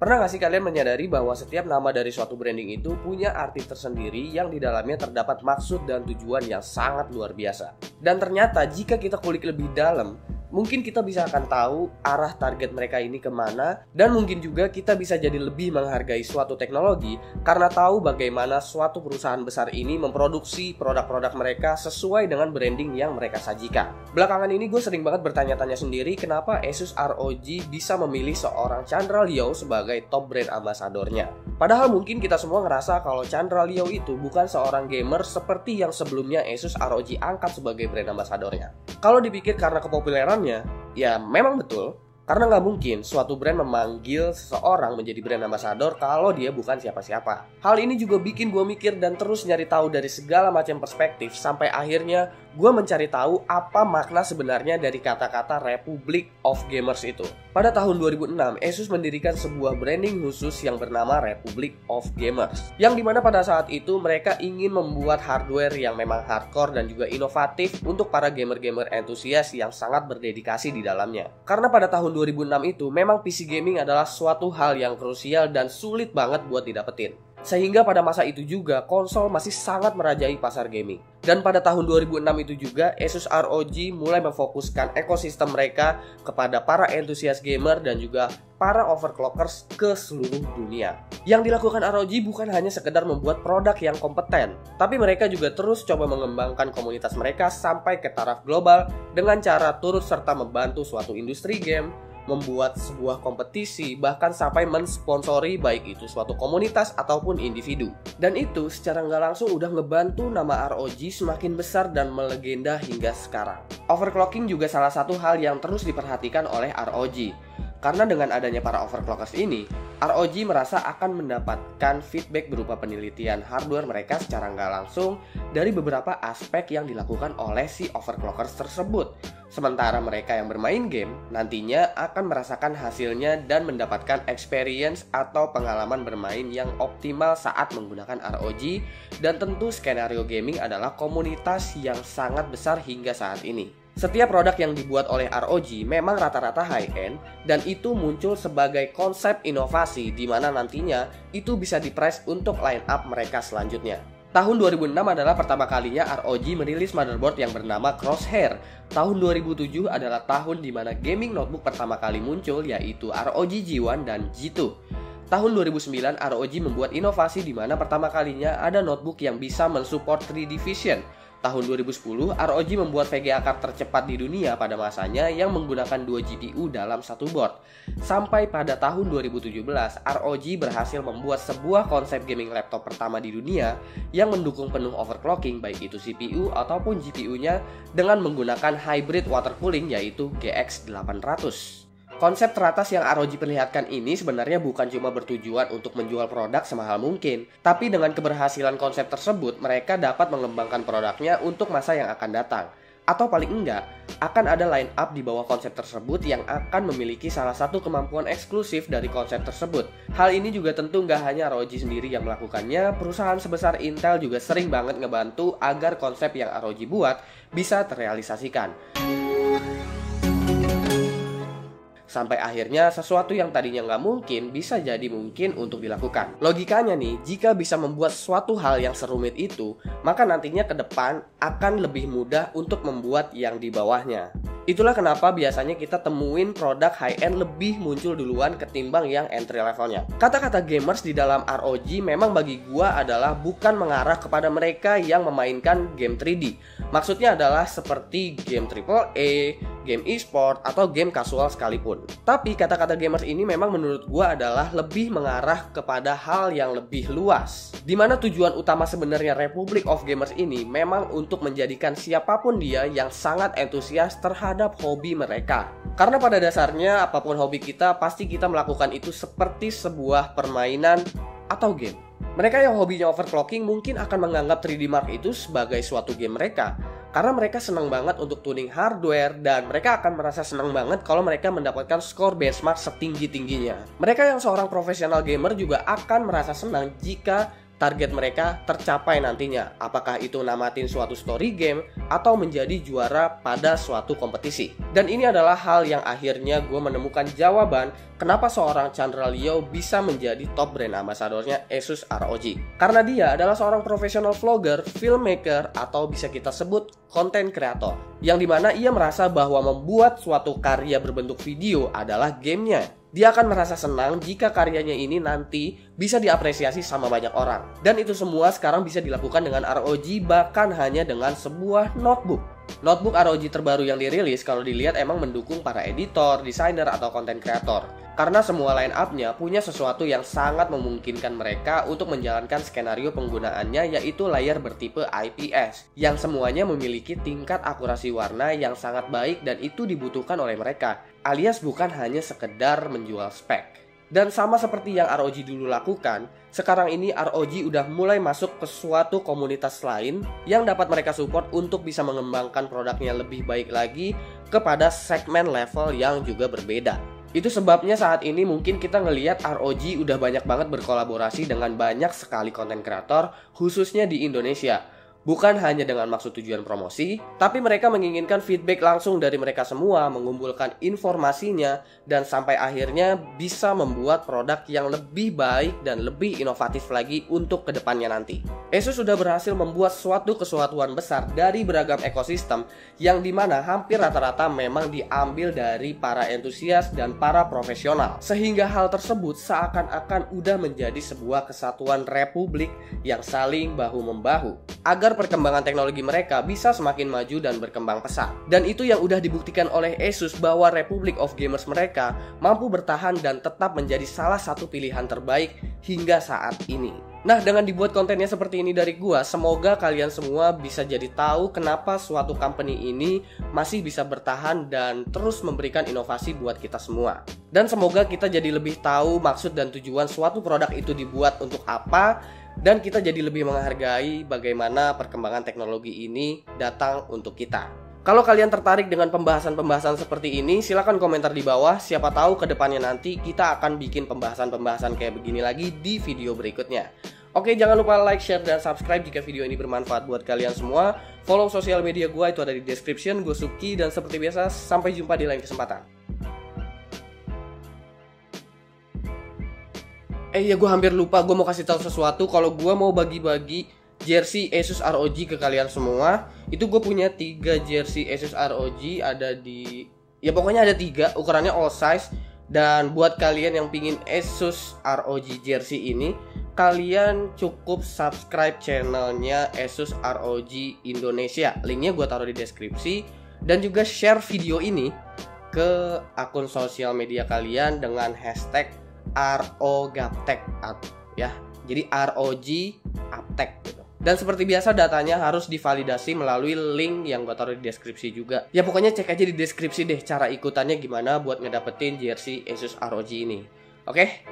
Pernah gak sih kalian menyadari bahwa setiap nama dari suatu branding itu punya arti tersendiri yang di dalamnya terdapat maksud dan tujuan yang sangat luar biasa. Dan ternyata jika kita kulik lebih dalam, mungkin kita bisa akan tahu arah target mereka ini kemana. Dan mungkin juga kita bisa jadi lebih menghargai suatu teknologi karena tahu bagaimana suatu perusahaan besar ini memproduksi produk-produk mereka sesuai dengan branding yang mereka sajikan. Belakangan ini gue sering banget bertanya-tanya sendiri kenapa Asus ROG bisa memilih seorang Chandra Liu sebagai top brand ambasadornya. Padahal mungkin kita semua ngerasa kalau Chandra Liu itu bukan seorang gamer seperti yang sebelumnya Asus ROG angkat sebagai brand ambasadornya. Kalau dipikir karena kepopuleran, ya memang betul, karena nggak mungkin suatu brand memanggil seseorang menjadi brand ambassador kalau dia bukan siapa-siapa. Hal ini juga bikin gue mikir dan terus nyari tahu dari segala macam perspektif sampai akhirnya gue mencari tahu apa makna sebenarnya dari kata-kata Republic of Gamers itu. Pada tahun 2006, Asus mendirikan sebuah branding khusus yang bernama Republic of Gamers, yang dimana pada saat itu mereka ingin membuat hardware yang memang hardcore dan juga inovatif untuk para gamer-gamer entusias yang sangat berdedikasi di dalamnya. Karena pada tahun 2006 itu memang PC gaming adalah suatu hal yang krusial dan sulit banget buat didapetin. Sehingga pada masa itu juga konsol masih sangat merajai pasar gaming. Dan pada tahun 2006 itu juga Asus ROG mulai memfokuskan ekosistem mereka kepada para entusias gamer dan juga para overclockers ke seluruh dunia. Yang dilakukan ROG bukan hanya sekedar membuat produk yang kompeten, tapi mereka juga terus coba mengembangkan komunitas mereka sampai ke taraf global dengan cara turut serta membantu suatu industri game, membuat sebuah kompetisi, bahkan sampai mensponsori baik itu suatu komunitas ataupun individu. Dan itu secara nggak langsung udah ngebantu nama ROG semakin besar dan melegenda hingga sekarang. Overclocking juga salah satu hal yang terus diperhatikan oleh ROG. Karena dengan adanya para overclockers ini, ROG merasa akan mendapatkan feedback berupa penelitian hardware mereka secara nggak langsung dari beberapa aspek yang dilakukan oleh si overclockers tersebut. Sementara mereka yang bermain game nantinya akan merasakan hasilnya dan mendapatkan experience atau pengalaman bermain yang optimal saat menggunakan ROG. Dan tentu skenario gaming adalah komunitas yang sangat besar hingga saat ini. Setiap produk yang dibuat oleh ROG memang rata-rata high-end dan itu muncul sebagai konsep inovasi di mana nantinya itu bisa di-price untuk line up mereka selanjutnya. Tahun 2006 adalah pertama kalinya ROG merilis motherboard yang bernama Crosshair. Tahun 2007 adalah tahun di mana gaming notebook pertama kali muncul, yaitu ROG G1 dan G2. Tahun 2009 ROG membuat inovasi di mana pertama kalinya ada notebook yang bisa mensupport 3D Vision. Tahun 2010, ROG membuat VGA card tercepat di dunia pada masanya yang menggunakan 2 GPU dalam satu board. Sampai pada tahun 2017, ROG berhasil membuat sebuah konsep gaming laptop pertama di dunia yang mendukung penuh overclocking baik itu CPU ataupun GPU-nya dengan menggunakan hybrid water cooling yaitu GX 800. Konsep teratas yang ROG perlihatkan ini sebenarnya bukan cuma bertujuan untuk menjual produk semahal mungkin, tapi dengan keberhasilan konsep tersebut, mereka dapat mengembangkan produknya untuk masa yang akan datang. Atau paling enggak, akan ada line up di bawah konsep tersebut yang akan memiliki salah satu kemampuan eksklusif dari konsep tersebut. Hal ini juga tentu nggak hanya ROG sendiri yang melakukannya, perusahaan sebesar Intel juga sering banget ngebantu agar konsep yang ROG buat bisa terrealisasikan. Sampai akhirnya sesuatu yang tadinya nggak mungkin bisa jadi mungkin untuk dilakukan. Logikanya nih, jika bisa membuat suatu hal yang serumit itu, maka nantinya ke depan akan lebih mudah untuk membuat yang di bawahnya. Itulah kenapa biasanya kita temuin produk high-end lebih muncul duluan ketimbang yang entry levelnya. Kata-kata gamers di dalam ROG memang bagi gua adalah bukan mengarah kepada mereka yang memainkan game 3D. Maksudnya adalah seperti game AAA, game e-sport, atau game casual sekalipun. Tapi kata-kata gamers ini memang menurut gua adalah lebih mengarah kepada hal yang lebih luas. Dimana tujuan utama sebenarnya Republic of Gamers ini memang untuk menjadikan siapapun dia yang sangat entusias terhadap hobi mereka. Karena pada dasarnya apapun hobi kita, pasti kita melakukan itu seperti sebuah permainan atau game. Mereka yang hobinya overclocking mungkin akan menganggap 3D Mark itu sebagai suatu game mereka, karena mereka senang banget untuk tuning hardware dan mereka akan merasa senang banget kalau mereka mendapatkan skor benchmark setinggi-tingginya. Mereka yang seorang profesional gamer juga akan merasa senang jika target mereka tercapai nantinya. Apakah itu namatin suatu story game atau menjadi juara pada suatu kompetisi. Dan ini adalah hal yang akhirnya gue menemukan jawaban kenapa seorang Chandra Leo bisa menjadi top brand ambassadornya Asus ROG. Karena dia adalah seorang profesional vlogger, filmmaker, atau bisa kita sebut content creator. Yang dimana ia merasa bahwa membuat suatu karya berbentuk video adalah gamenya. Dia akan merasa senang jika karyanya ini nanti bisa diapresiasi sama banyak orang. Dan itu semua sekarang bisa dilakukan dengan ROG, bahkan hanya dengan sebuah notebook. Notebook ROG terbaru yang dirilis kalau dilihat emang mendukung para editor, desainer, atau content creator. Karena semua line up-nya punya sesuatu yang sangat memungkinkan mereka untuk menjalankan skenario penggunaannya, yaitu layar bertipe IPS yang semuanya memiliki tingkat akurasi warna yang sangat baik dan itu dibutuhkan oleh mereka, alias bukan hanya sekedar menjual spek. Dan sama seperti yang ROG dulu lakukan, sekarang ini ROG udah mulai masuk ke suatu komunitas lain yang dapat mereka support untuk bisa mengembangkan produknya lebih baik lagi kepada segmen level yang juga berbeda. Itu sebabnya saat ini mungkin kita ngelihat ROG udah banyak banget berkolaborasi dengan banyak sekali konten kreator, khususnya di Indonesia. Bukan hanya dengan maksud tujuan promosi, tapi mereka menginginkan feedback langsung dari mereka semua, mengumpulkan informasinya, dan sampai akhirnya bisa membuat produk yang lebih baik dan lebih inovatif lagi untuk kedepannya nanti. Asus sudah berhasil membuat suatu kesatuan besar dari beragam ekosistem yang dimana hampir rata-rata memang diambil dari para entusias dan para profesional. Sehingga hal tersebut seakan-akan udah menjadi sebuah kesatuan republik yang saling bahu-membahu. Agar perkembangan teknologi mereka bisa semakin maju dan berkembang pesat. Dan itu yang udah dibuktikan oleh Asus bahwa Republic of Gamers mereka mampu bertahan dan tetap menjadi salah satu pilihan terbaik hingga saat ini. Nah, dengan dibuat kontennya seperti ini dari gua, semoga kalian semua bisa jadi tahu kenapa suatu company ini masih bisa bertahan dan terus memberikan inovasi buat kita semua. Dan semoga kita jadi lebih tahu maksud dan tujuan suatu produk itu dibuat untuk apa, dan kita jadi lebih menghargai bagaimana perkembangan teknologi ini datang untuk kita. Kalau kalian tertarik dengan pembahasan-pembahasan seperti ini, silahkan komentar di bawah. Siapa tahu kedepannya nanti kita akan bikin pembahasan-pembahasan kayak begini lagi di video berikutnya. Oke, jangan lupa like, share, dan subscribe jika video ini bermanfaat buat kalian semua. Follow sosial media gue, itu ada di description. Gue Suki, dan seperti biasa, sampai jumpa di lain kesempatan. Ya, gue hampir lupa, gue mau kasih tahu sesuatu. Kalau gue mau bagi-bagi jersey Asus ROG ke kalian semua, itu gue punya 3 jersey Asus ROG, ada di, ya pokoknya ada 3, ukurannya all size. Dan buat kalian yang pingin Asus ROG jersey ini, kalian cukup subscribe channelnya Asus ROG Indonesia. Linknya gue taruh di deskripsi. Dan juga share video ini ke akun sosial media kalian dengan hashtag ROGaptek ya. Jadi ROG Aptek gitu. Dan seperti biasa datanya harus divalidasi melalui link yang gue taruh di deskripsi juga. Ya pokoknya cek aja di deskripsi deh cara ikutannya gimana buat ngedapetin jersey Asus ROG ini. Oke?